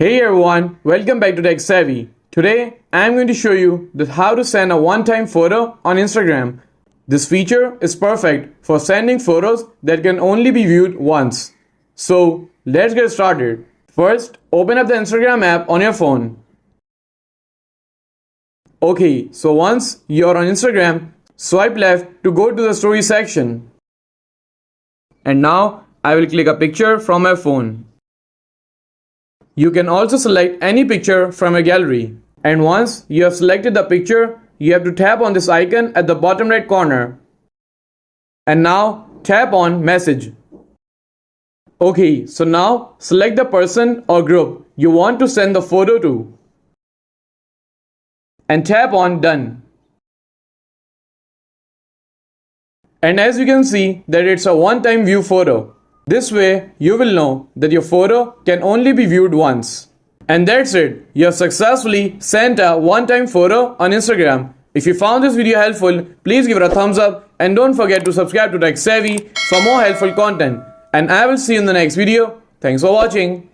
Hey everyone, welcome back to Tech Savvy. Today, I'm going to show you how to send a one-time photo on Instagram. This feature is perfect for sending photos that can only be viewed once. So, let's get started. First, open up the Instagram app on your phone. Okay, so once you're on Instagram, swipe left to go to the story section. And now, I will click a picture from my phone. You can also select any picture from your gallery. And once you have selected the picture, you have to tap on this icon at the bottom right corner. And now tap on Message. Okay, so now select the person or group you want to send the photo to. And tap on Done. And as you can see that it's a one-time view photo. This way, you will know that your photo can only be viewed once. And that's it. You have successfully sent a one-time photo on Instagram. If you found this video helpful, please give it a thumbs up and don't forget to subscribe to Tech Savvy for more helpful content. And I will see you in the next video. Thanks for watching.